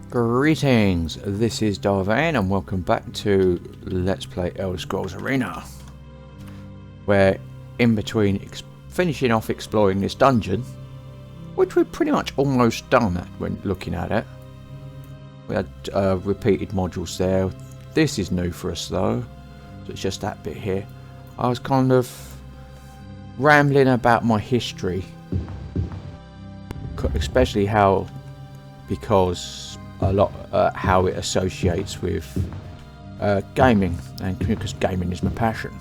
Greetings, this is Vane and welcome back to Let's Play Elder Scrolls Arena, where in between finishing off exploring this dungeon, which we're pretty much almost done at when looking at it. We had repeated modules there. This is new for us though, so it's just that bit here. I was kind of rambling about my history, especially because a lot how it associates with gaming, and because gaming is my passion,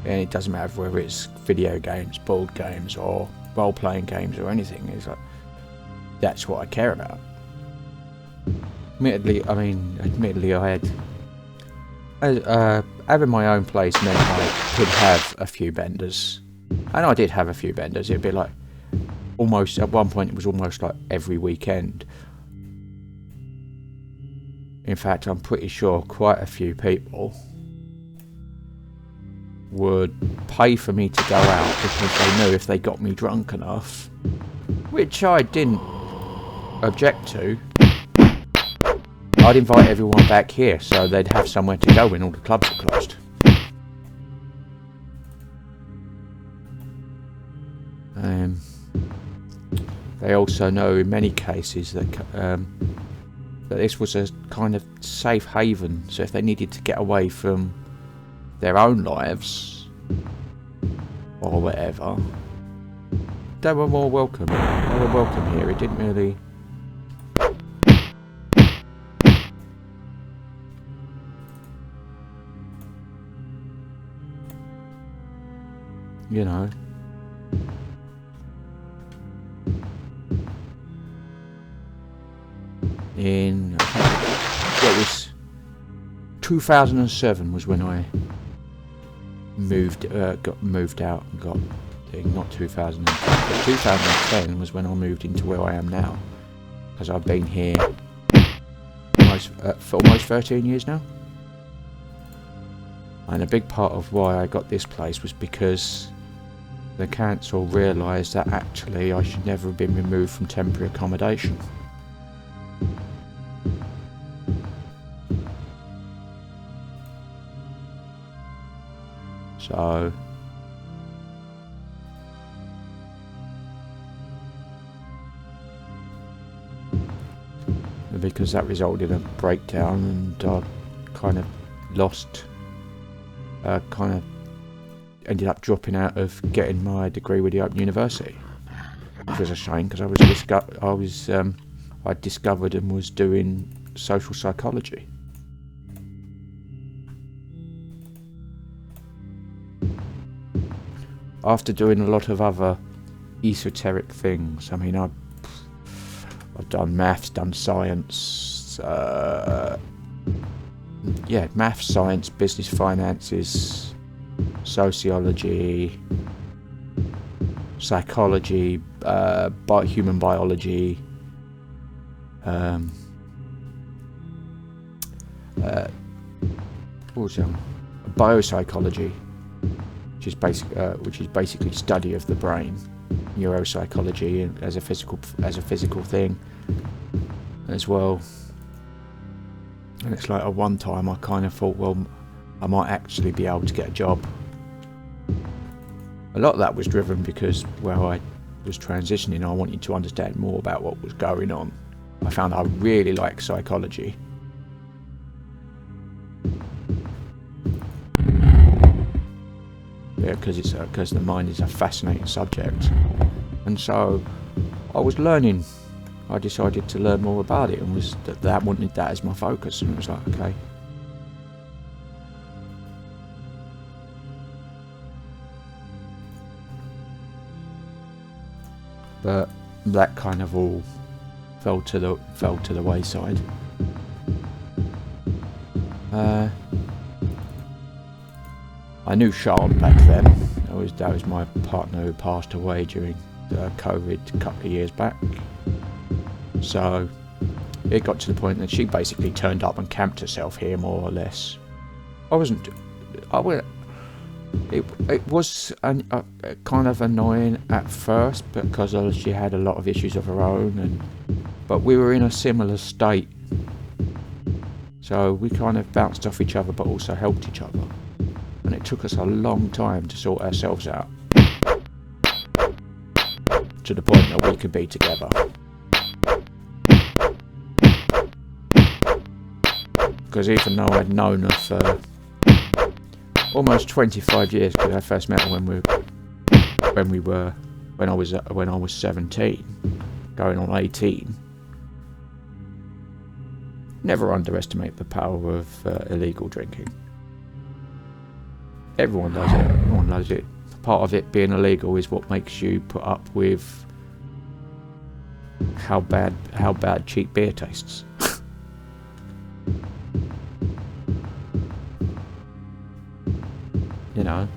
and it doesn't matter whether it's video games, board games, or role-playing games, or anything. It's like that's what I care about. Admittedly, I had having my own place meant I could have a few benders, and I did have a few benders. It'd be like almost at one point it was almost like every weekend. In fact, I'm pretty sure quite a few people would pay for me to go out because they knew if they got me drunk enough, which I didn't object to, I'd invite everyone back here so they'd have somewhere to go when all the clubs were closed. They also know in many cases that that this was a kind of safe haven, so if they needed to get away from their own lives or whatever, they were more welcome. They were welcome here. It didn't really... you know... in it was 2007 was when I got moved out and got not 2010, but 2010 was when I moved into where I am now, because I've been here for almost 13 years now. And a big part of why I got this place was because the council realised that actually I should never have been removed from temporary accommodation. So because that resulted in a breakdown, and I kind of lost, kind of ended up dropping out of getting my degree with the Open University, which was a shame because I discovered and was doing social psychology. After doing a lot of other esoteric things, I mean, I've done maths, done science, maths, science, business, finances, sociology, psychology, human biology, what was it? Biopsychology, which is basically study of the brain, neuropsychology as a physical thing as well. And it's like at one time I kind of thought, well, I might actually be able to get a job. A lot of that was driven because, well, I was transitioning. I wanted to understand more about what was going on. I found I really like psychology. Yeah, because the mind is a fascinating subject, and so I was learning. I decided to learn more about it, and wanted that as my focus, and it was like, okay. But that kind of all fell to the wayside. I knew Sean back then. That was my partner who passed away during COVID a couple of years back. So it got to the point that she basically turned up and camped herself here, more or less. It was kind of annoying at first because she had a lot of issues of her own, and but we were in a similar state, so we kind of bounced off each other but also helped each other, and it took us a long time to sort ourselves out to the point that we could be together. Because even though I'd known her for almost 25 years, because I first met her when I was 17, going on 18. Never underestimate the power of illegal drinking. Everyone does it. Everyone knows it. Part of it being illegal is what makes you put up with how bad cheap beer tastes. You know.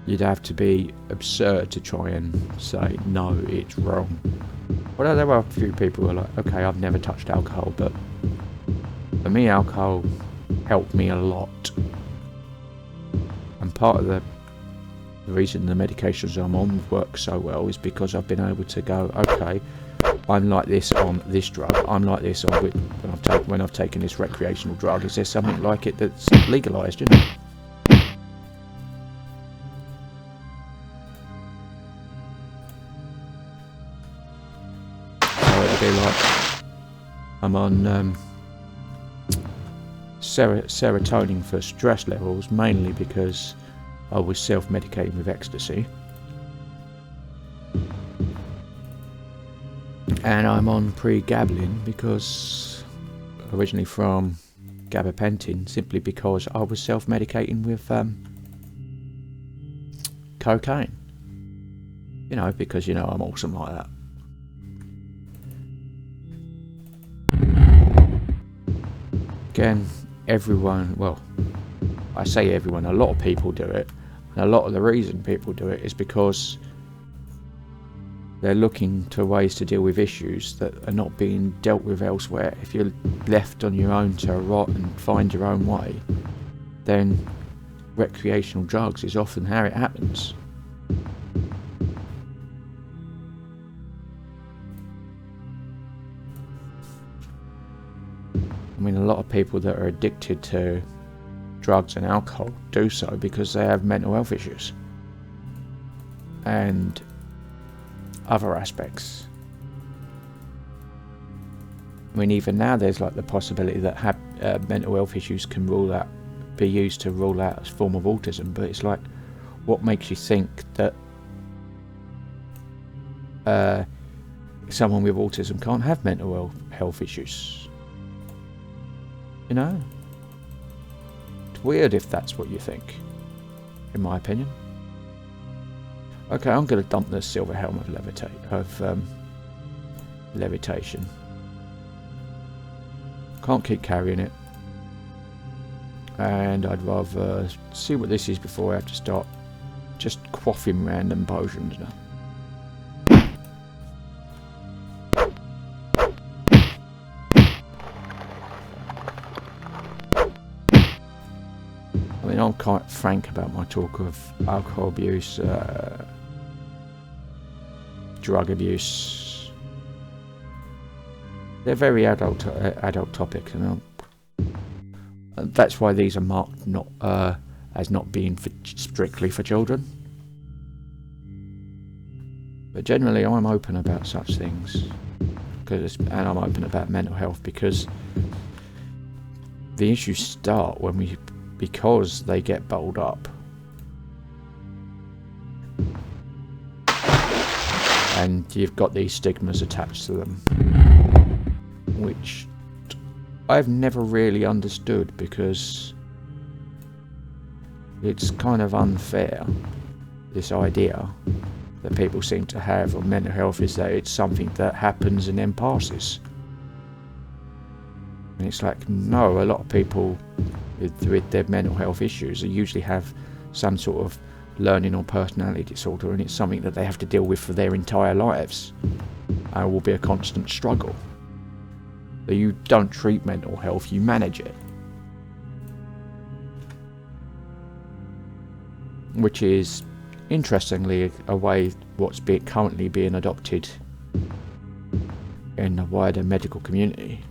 You'd have to be absurd to try and say, no, it's wrong. Although there were a few people who were like, okay, I've never touched alcohol, but for me, alcohol helped me a lot. And part of the reason the medications I'm on work so well is because I've been able to go, okay, I'm like this on this drug, I'm like this on when I've taken this recreational drug. Is there something like it that's legalised, you know? Like I'm on serotonin for stress levels, mainly because I was self-medicating with ecstasy, and I'm on pregabalin because originally from gabapentin, simply because I was self-medicating with cocaine, you know, because you know I'm awesome like that. Again, everyone, well, I say everyone, a lot of people do it, and a lot of the reason people do it is because they're looking to ways to deal with issues that are not being dealt with elsewhere. If you're left on your own to rot and find your own way, then recreational drugs is often how it happens. I mean, a lot of people that are addicted to drugs and alcohol do so because they have mental health issues and other aspects. I mean, even now there's like the possibility that mental health issues can be used to rule out a form of autism, but it's like, what makes you think that someone with autism can't have mental health issues? You know, it's weird if that's what you think, in my opinion. Okay, I'm going to dump the silver helm of levitation. Can't keep carrying it, and I'd rather see what this is before I have to start just quaffing random potions now. I'm quite frank about my talk of alcohol abuse, drug abuse. They're very adult topics, and that's why these are marked not as not being strictly for children. But generally, I'm open about such things, and I'm open about mental health because the issues start because they get bottled up, and you've got these stigmas attached to them, which I've never really understood, because it's kind of unfair, this idea that people seem to have of mental health is that it's something that happens and then passes. And it's like, no, a lot of people with their mental health issues usually have some sort of learning or personality disorder, and it's something that they have to deal with for their entire lives, and it will be a constant struggle. So you don't treat mental health, you manage it, which is interestingly, a way what's currently being adopted in the wider medical community.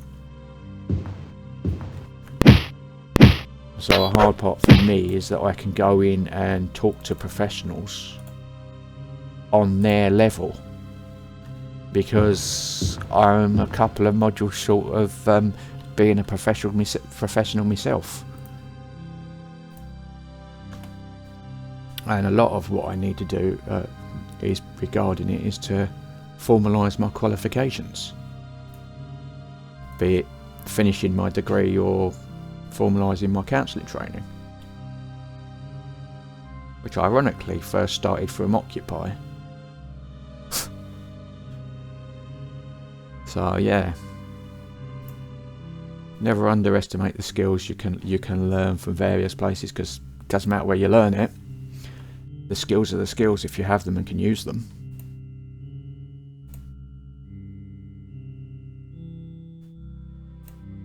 So a hard part for me is that I can go in and talk to professionals on their level, because I'm a couple of modules short of being a professional myself. And a lot of what I need to do is to formalise my qualifications, be it finishing my degree or formalising my counselling training, which ironically first started from Occupy. So yeah, never underestimate the skills you can learn from various places, because it doesn't matter where you learn it. The skills are the skills if you have them and can use them.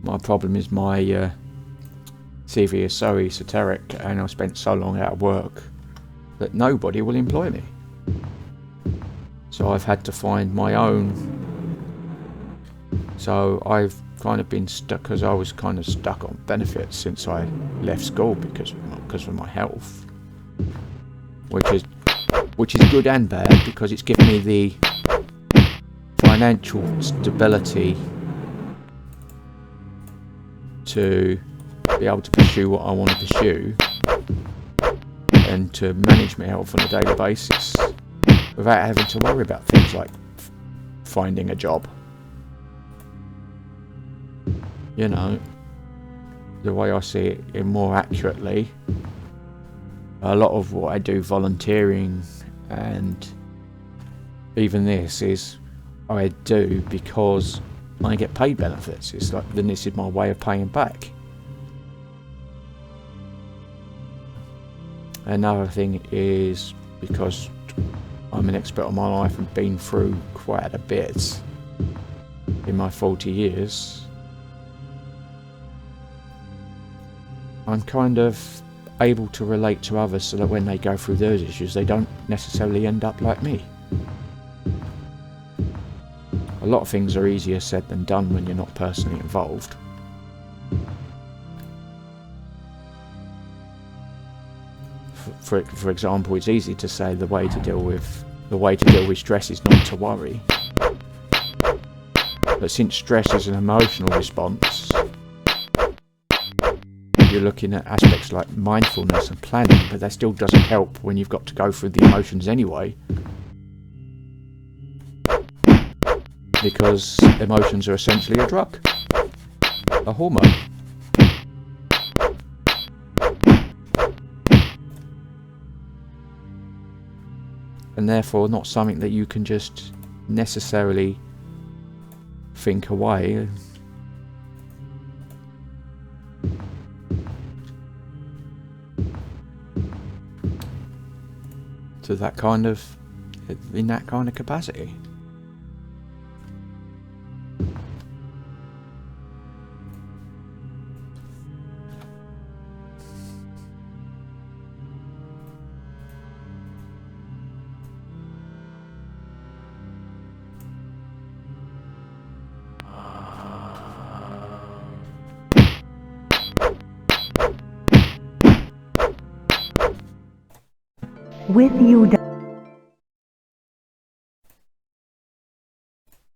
My problem is my CV is so esoteric, and I've spent so long out of work that nobody will employ me. So I've had to find my own. So I've kind of been stuck, because I was kind of stuck on benefits since I left school because of my health, which is good and bad, because it's given me the financial stability to be able to pursue what I want to pursue and to manage my health on a daily basis without having to worry about things like finding a job. You know, the way I see it, more accurately, a lot of what I do volunteering and even this is I do because I get paid benefits. It's like, then this is my way of paying back. Another thing is because I'm an expert on my life and been through quite a bit in my 40 years, I'm kind of able to relate to others so that when they go through those issues, they don't necessarily end up like me. A lot of things are easier said than done when you're not personally involved. For example, it's easy to say the way to deal with stress is not to worry. But since stress is an emotional response, you're looking at aspects like mindfulness and planning, but that still doesn't help when you've got to go through the emotions anyway. Because emotions are essentially a drug, a hormone. And therefore not something that you can just necessarily think away. To that kind of, in that kind of capacity. With you.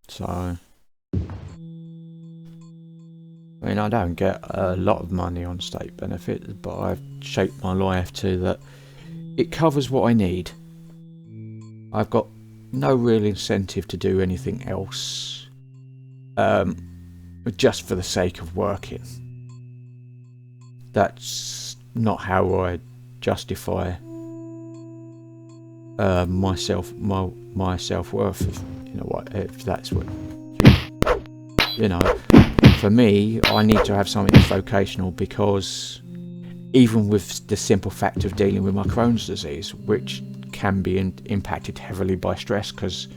So, I mean, I don't get a lot of money on state benefits, but I've shaped my life to that it covers what I need. I've got no real incentive to do anything else, just for the sake of working. That's not how I justify my self-worth, if that's what you know. For me, I need to have something that's vocational, because even with the simple fact of dealing with my Crohn's disease, which can be impacted heavily by stress, because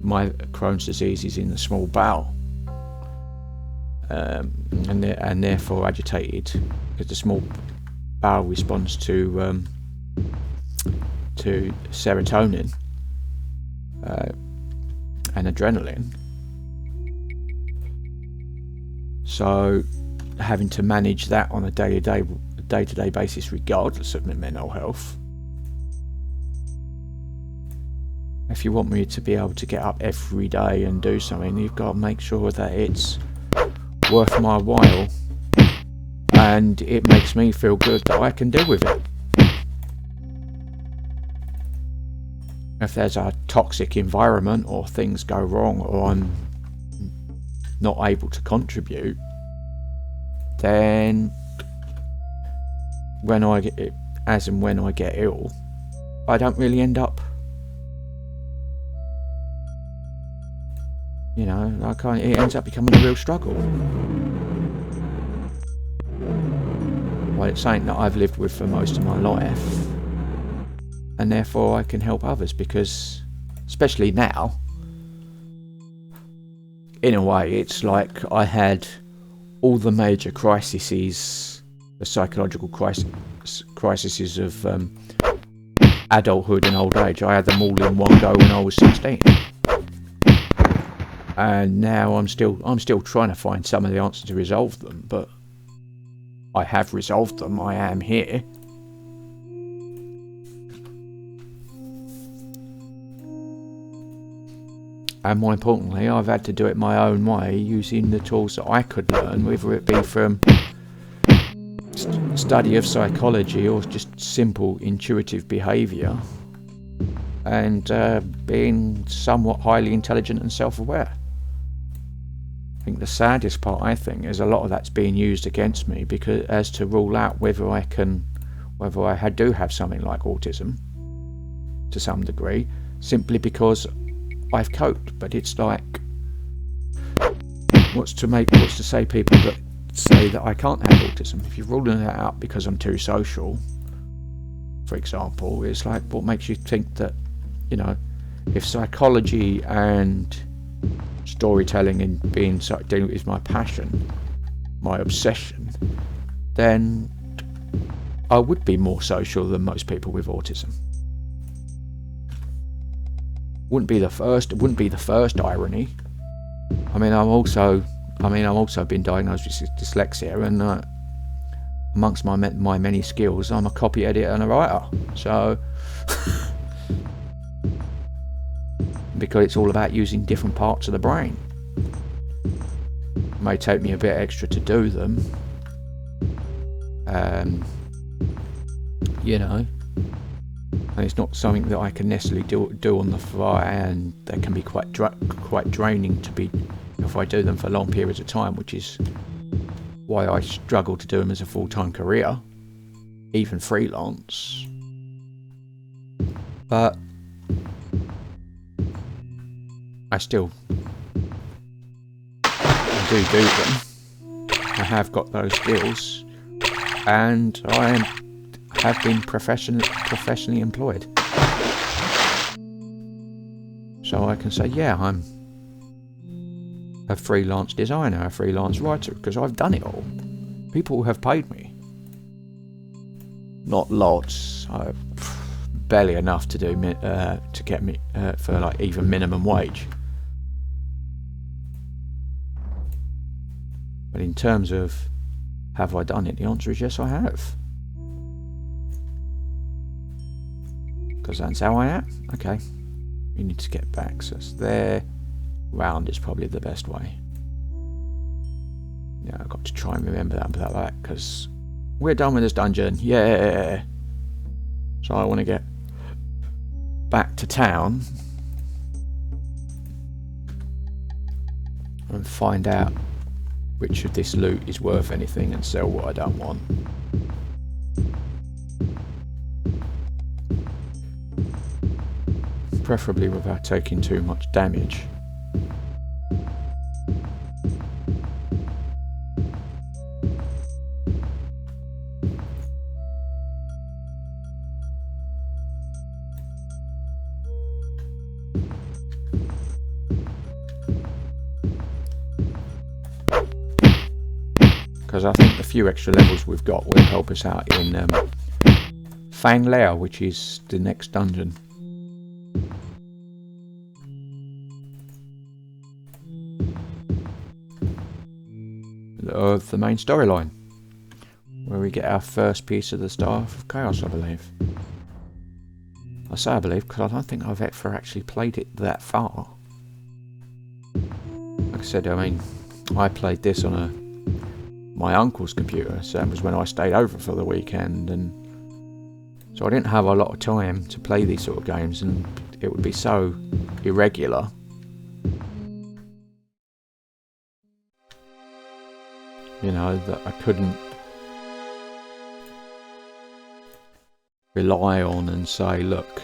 my Crohn's disease is in the small bowel, and therefore agitated, because the small bowel responds to to serotonin and adrenaline. So having to manage that on a day-to-day basis regardless of my mental health. If you want me to be able to get up every day and do something, you've got to make sure that it's worth my while and it makes me feel good that I can deal with it. If there's a toxic environment or things go wrong or I'm not able to contribute, then when I get ill, I don't really end up, you know, it ends up becoming a real struggle. Well, it's something that I've lived with for most of my life, and therefore I can help others, because especially now, in a way, it's like I had all the major crises, the psychological crises of adulthood and old age. I had them all in one go when I was 16, and now I'm still trying to find some of the answers to resolve them. But I have resolved them. I am here. And more importantly, I've had to do it my own way, using the tools that I could learn, whether it be from study of psychology or just simple intuitive behaviour, and being somewhat highly intelligent and self-aware. I think the saddest part, is a lot of that's being used against me, because as to rule out whether I do have something like autism to some degree, simply because I've coped. But it's like, what's to say people that say that I can't have autism? If you're ruling that out because I'm too social, for example, it's like, what makes you think that, you know, if psychology and storytelling and dealing is my passion, my obsession, then I would be more social than most people with autism. Wouldn't be the first irony. I'm also been diagnosed with dyslexia, and amongst my many skills, I'm a copy editor and a writer. So because it's all about using different parts of the brain. It may take me a bit extra to do them, you know, and it's not something that I can necessarily do on the fly, and they can be quite draining if I do them for long periods of time, which is why I struggle to do them as a full-time career, even freelance. But I still do them. I have got those skills, and I have been professionally employed. So I can say, yeah, I'm a freelance designer, a freelance writer, because I've done it all. People have paid me. Not lots, barely enough to get me for like even minimum wage. But in terms of have I done it, the answer is yes, I have. Because that's how I am. Okay, you need to get back. So it's there. Round is probably the best way. Yeah, I've got to try and remember that, because we're done with this dungeon. Yeah. So I want to get back to town and find out which of this loot is worth anything and sell what I don't want. Preferably without taking too much damage. Because I think the few extra levels we've got will help us out in Fang Lao, which is the next dungeon of the main storyline, where we get our first piece of the Staff of Chaos, I believe. I say I believe because I don't think I've ever actually played it that far. Like I said, I mean, I played this on my uncle's computer, so that was when I stayed over for the weekend, and so I didn't have a lot of time to play these sort of games, and it would be so irregular. You know, that I couldn't rely on and say, look,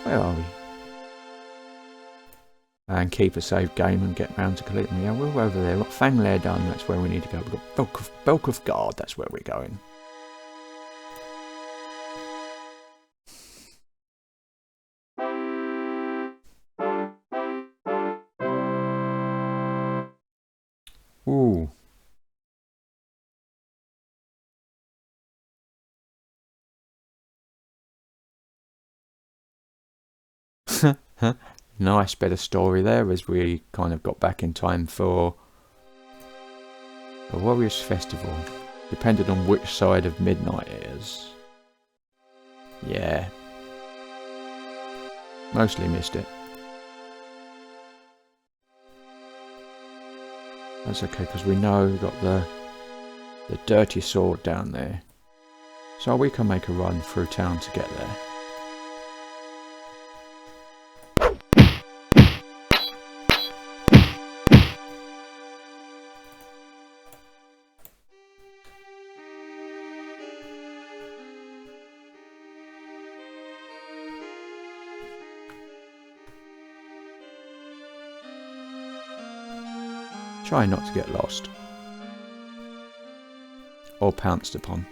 where are we? And keep a save game and get round to collecting. Yeah, we're over there. Got Fang Lair done, that's where we need to go. We've got Bulk of Guard, that's where we're going. Ooh. Nice bit of story there as we kind of got back in time for the Warriors Festival. Depending on which side of midnight it is. Yeah. Mostly missed it. That's okay because we know we've got the dirty sword down there. So we can make a run through town to get there. Try not to get lost. Or pounced upon.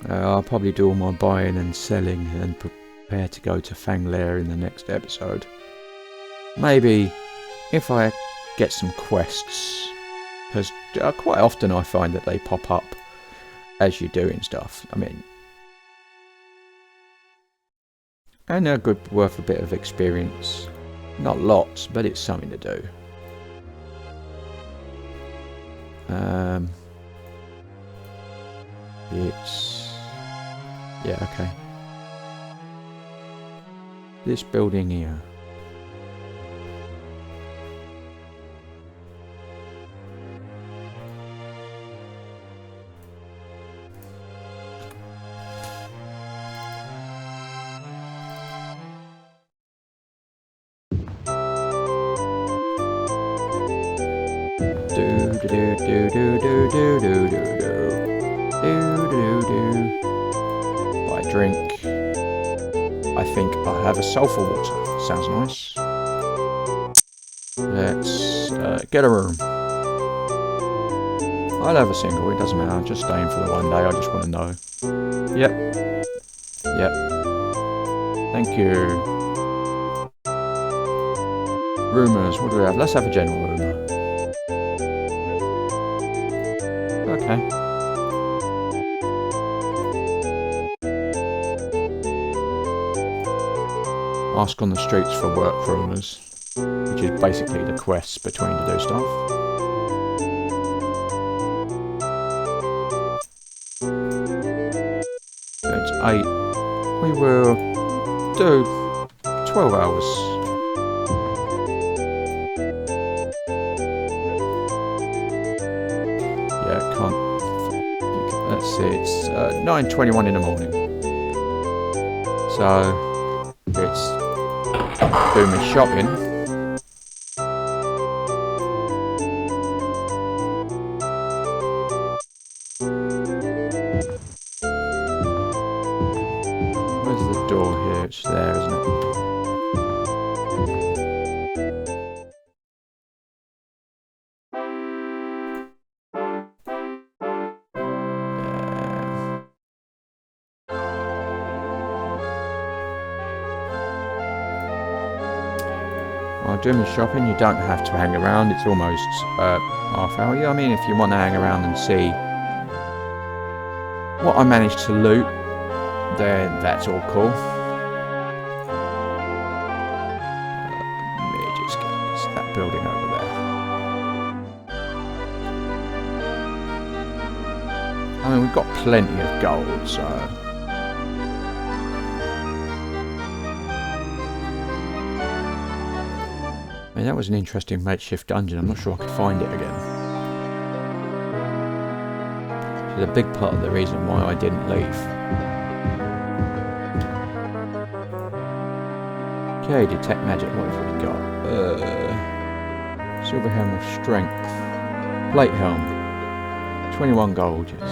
I'll probably do all my buying and selling and prepare to go to Fang Lair in the next episode. Maybe if I get some quests, because quite often I find that they pop up as you're doing stuff. I mean, and they're good, worth a bit of experience. Not lots, but it's something to do. It's... yeah, okay. This building here. Buy a drink. I think I have a sulphur water. Sounds nice. Let's get a room. I'll have a single, it doesn't matter. I'm just staying for the one day, I just want to know. Yep. Yep. Thank you. Rumours, what do we have? Let's have a general rumour. Okay. Ask on the streets for work rumours, which is basically the quests between to do stuff. It's 8. We will do 12 hours. Yeah, can't. Let's see, it's 9:21 in the morning. So it's do my shopping. Where's the door here? It's there, isn't it? While doing the shopping, you don't have to hang around. It's almost half hour. Yeah, I mean, if you want to hang around and see what I managed to loot, then that's all cool. Let me just get that building over there. I mean, we've got plenty of gold, so... I mean, that was an interesting makeshift dungeon. I'm not sure I could find it again. It's a big part of the reason why I didn't leave. Okay, detect magic. What have we got? Silver helm of strength. Plate helm. 21 gold, yes.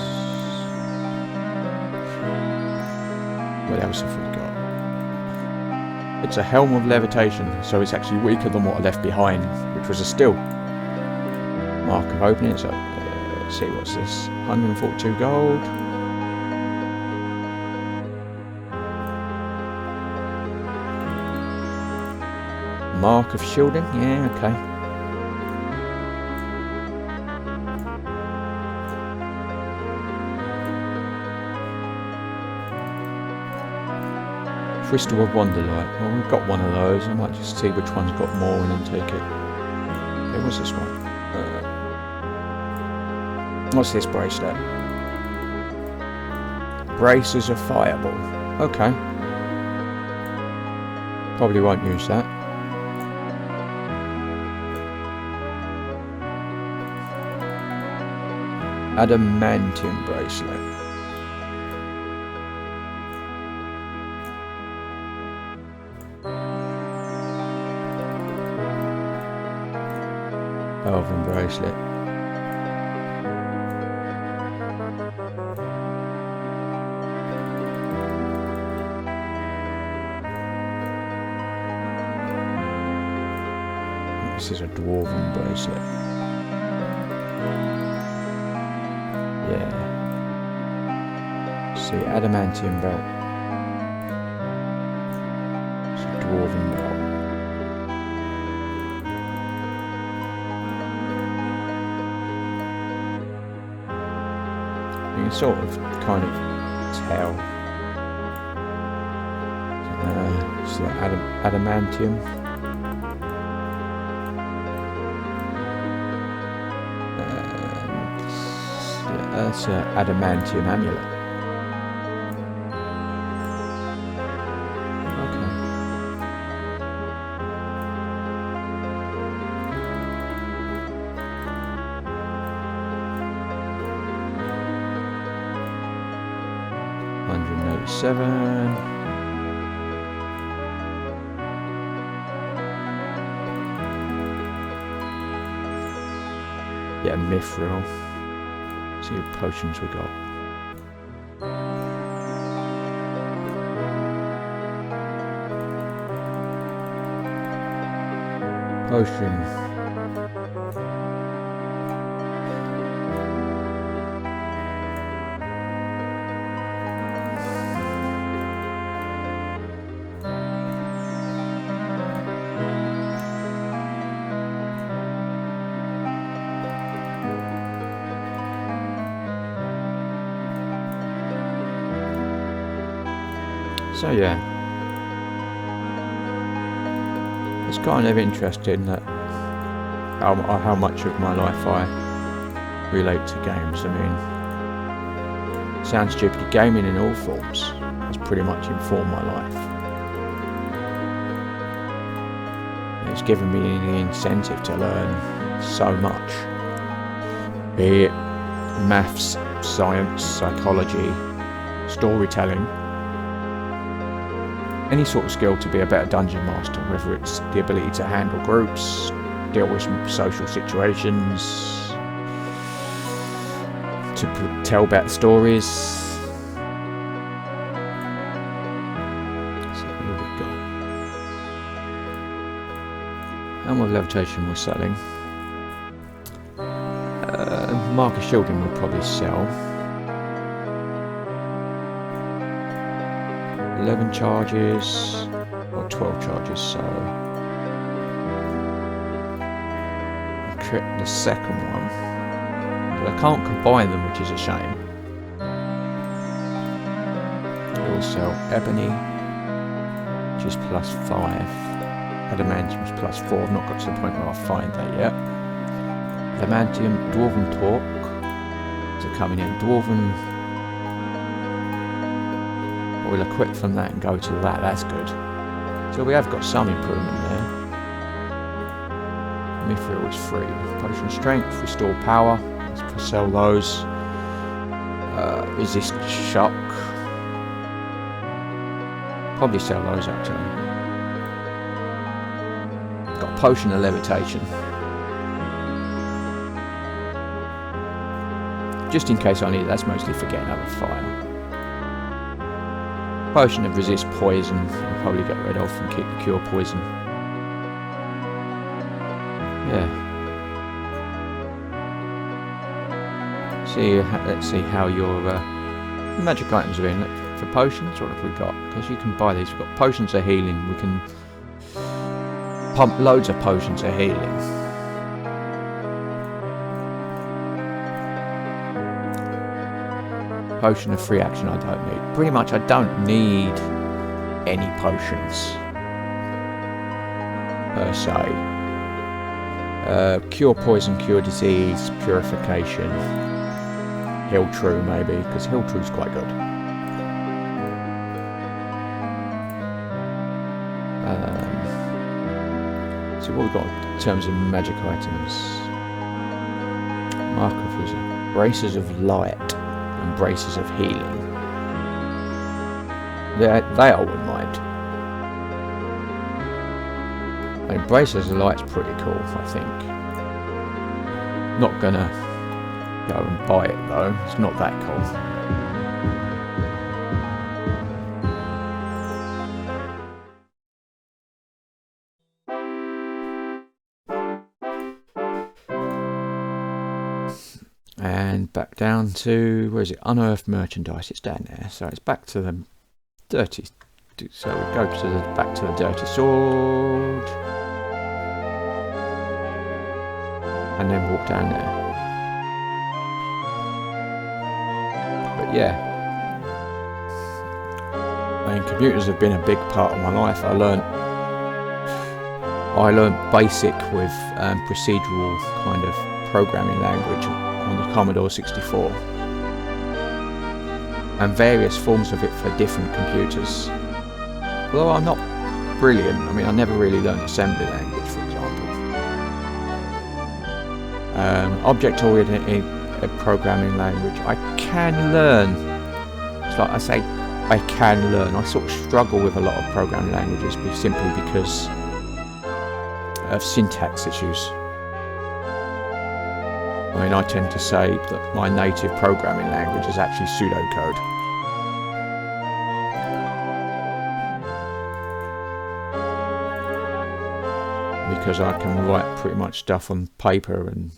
What else have we got? It's a helm of levitation, so it's actually weaker than what I left behind, which was a still. Mark of opening, so let's see, what's this? 142 gold. Mark of shielding, yeah, okay. Crystal of Wonderlight. Well, we've got one of those. I might just see which one's got more and then take it. Okay, what's this one? What's this bracelet? Braces of Fireball. Okay. Probably won't use that. Adamantium bracelet. Elven bracelet. This is a dwarven bracelet. Yeah. See, adamantium belt. It's a dwarven belt. You can sort of, kind of tell. It's like adamantium. That's an adamantium amulet. Okay. $187. Yeah, mithril. See what potions we got. Potion. So yeah, it's kind of interesting that how much of my life I relate to games. I mean, sounds stupid, gaming in all forms has pretty much informed my life. And it's given me the incentive to learn so much, be it maths, science, psychology, storytelling. Any sort of skill to be a better dungeon master, whether it's the ability to handle groups, deal with social situations, to tell better stories. So what have we got? Helm of levitation we're selling. Mark of shielding we'll probably sell. 11 charges, or 12 charges, so I'll trip the second one, but I can't combine them, which is a shame. skill cell. Ebony, which is +5. Adamantium is +4. I've not got to the point where I find that yet. Adamantium, Dwarven Torque. So coming in. Dwarven. We'll equip from that and go to that. That's good. So we have got some improvement there. Mithril is free. Potion Strength, Restore Power. Let's sell those. Resist Shock. Probably sell those actually. Got Potion of Levitation. Just in case I need it, that's mostly for getting out of fire. Potion of Resist Poison, I'll probably get rid of and keep the Cure Poison. Yeah. Let's see how your magic items are in. For potions, what have we got? Because you can buy these. We've got potions of healing. We can pump loads of potions of healing. Potion of free action I don't need. Pretty much I don't need any potions per se. Cure poison, cure disease, purification. Heal true maybe, because heal true's quite good. So what we've got in terms of magic items. Mark of Wizard. Braces of light and braces of healing. They I wouldn't mind. I mean, braces of light's pretty cool, I think. Not gonna go and buy it though, it's not that cool. And back down to, where is it? Unearthed merchandise, it's down there. So it's back to the dirty, so we go to the, back to the dirty sword. And then walk down there. But yeah, I mean, computers have been a big part of my life. I learned basic with procedural kind of programming language on the Commodore 64, and various forms of it for different computers. Although I'm not brilliant, I mean, I never really learned assembly language, for example. Object-oriented programming language, I can learn. It's like I say, I can learn. I sort of struggle with a lot of programming languages simply because of syntax issues. I mean, I tend to say that my native programming language is actually pseudocode. Because I can write pretty much stuff on paper and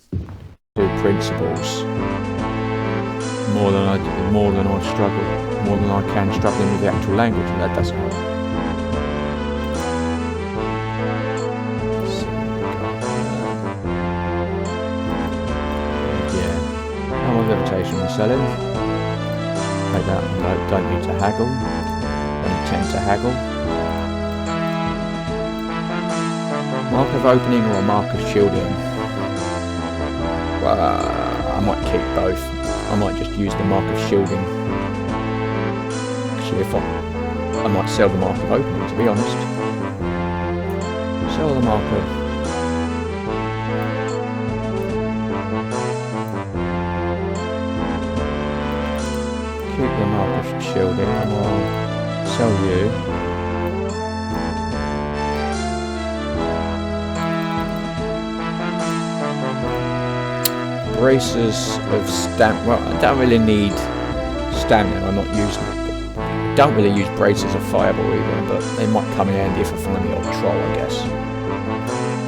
do principles more than I can struggling with the actual language, and that doesn't help. Levitation we're selling. Take that and don't need to haggle. Don't intend to haggle. Mark of opening or a mark of shielding? Well, I might keep both. I might just use the mark of shielding. Actually, if I might sell the mark of opening, to be honest. Sell the mark of... Keep the mark of shielding, and I'll sell you. Braces of stamina. Well, I don't really need stamina, I'm not using it. I don't really use braces of fireball either, but they might come in handy if I find the old troll, I guess.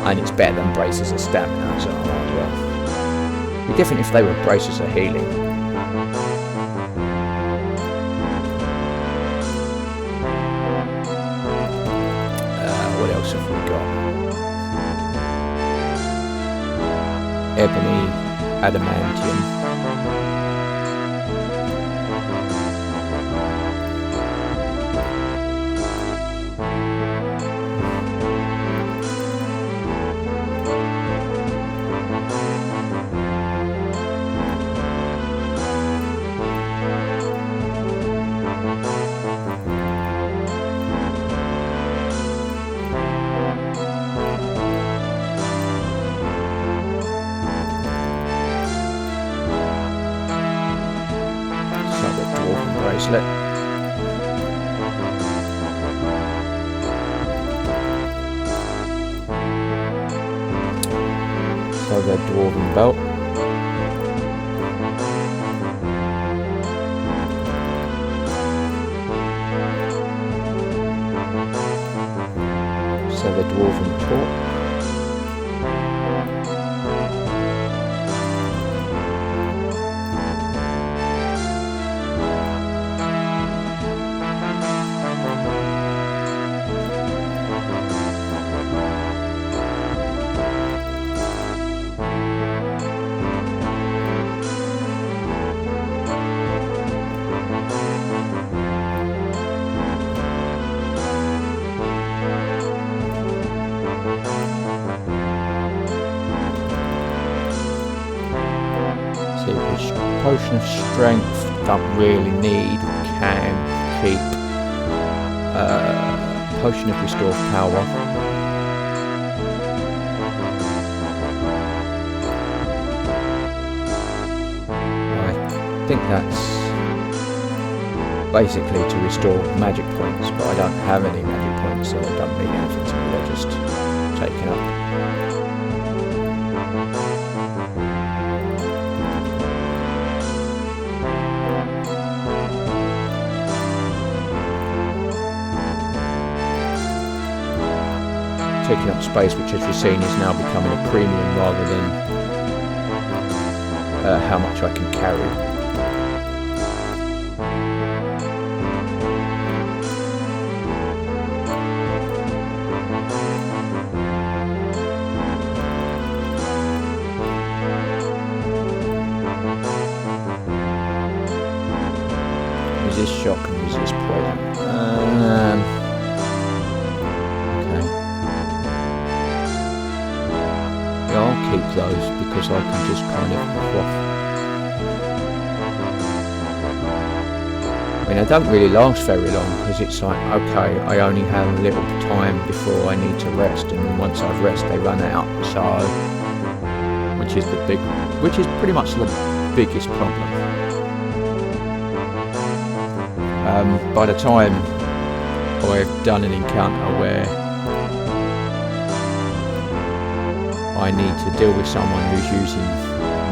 And it's better than braces of stamina, so I might as well. It'd be different if they were braces of healing. What else have we got? Ebony, adamantium. bracelet. So their dwarven belt. So the dwarven torch. Potion of strength, don't really need, can keep. Potion of restore power. I think that's basically to restore magic points, but I don't have any magic points, so they don't mean anything to me, they're just taken up. Taking up space, which as you've seen is now becoming a premium rather than how much I can carry. Resist shock and resist poison. I'll keep those because I can just kind of quaff. I mean, I don't really last very long because it's like, okay, I only have a little time before I need to rest, and once I've rested, they run out. So, which is pretty much the biggest problem. By the time I've done an encounter where I need to deal with someone who's using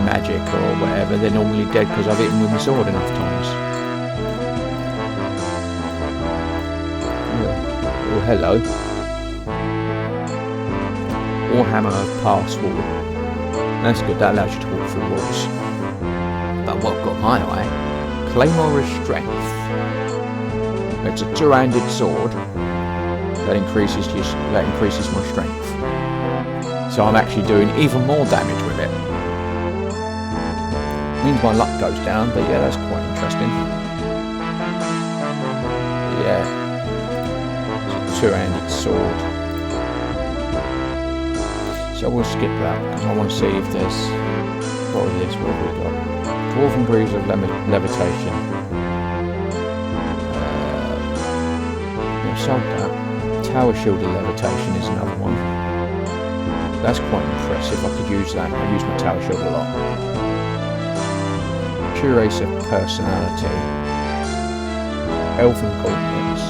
magic or whatever, they're normally dead because I've hit them with my sword enough times. Oh, hello. Warhammer Passwall. That's good, that allows you to walk through walls. But what got my eye? Claymore of Strength. It's a two-handed sword that increases my strength. So I'm actually doing even more damage with it. Means my luck goes down, but yeah, that's quite interesting. Yeah. It's a two-handed sword. So we'll skip that, because I want to see if there's... What is this? What have we got? Dwarven Greaves of Levitation. Sold that. Tower Shield of Levitation is another one. That's quite impressive. I could use that. I use my Tower Shield a lot. Curace of Personality. Elven Gauntlets.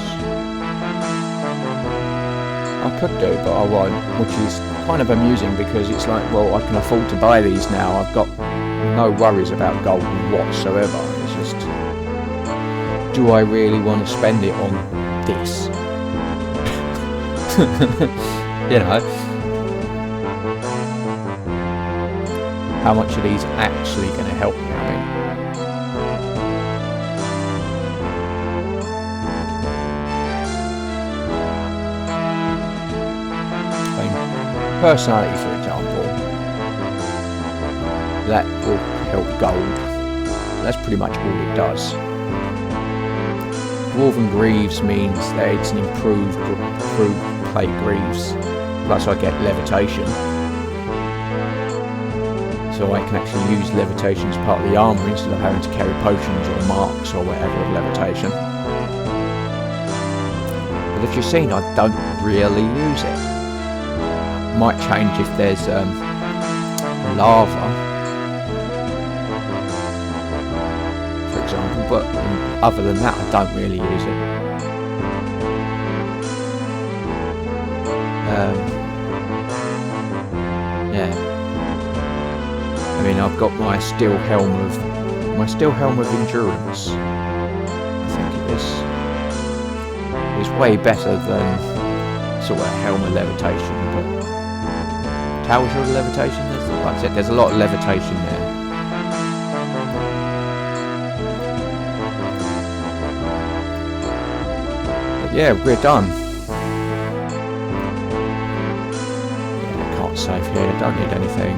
I could do, but I won't, which is kind of amusing because it's like, well, I can afford to buy these now. I've got no worries about gold whatsoever. It's just, do I really want to spend it on this? You know, how much are these actually going to help me? I mean, personality, for example, that will help gold. That's pretty much all it does. Dwarven Greaves means that it's an improved plate greaves, plus I get levitation, so I can actually use levitation as part of the armour instead of having to carry potions or marks or whatever of levitation. But if you've seen, I don't really use it. Might change if there's lava, for example, but other than that I don't really use it. Yeah, I mean, I've got my steel helm of endurance, I think it is. It's way better than sort of helm of levitation, but tower shield of levitation, like I said, there's a lot of levitation there. But yeah, we're done. Yeah, I can't save here, don't need anything.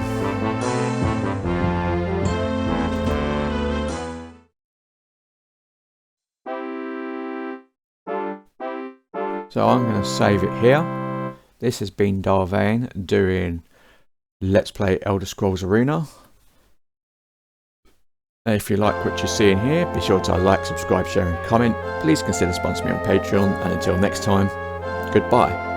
So I'm going to save it here. This has been Vane doing Let's Play Elder Scrolls Arena. And if you like what you're seeing here, be sure to like, subscribe, share and comment. Please consider sponsoring me on Patreon, and until next time, goodbye.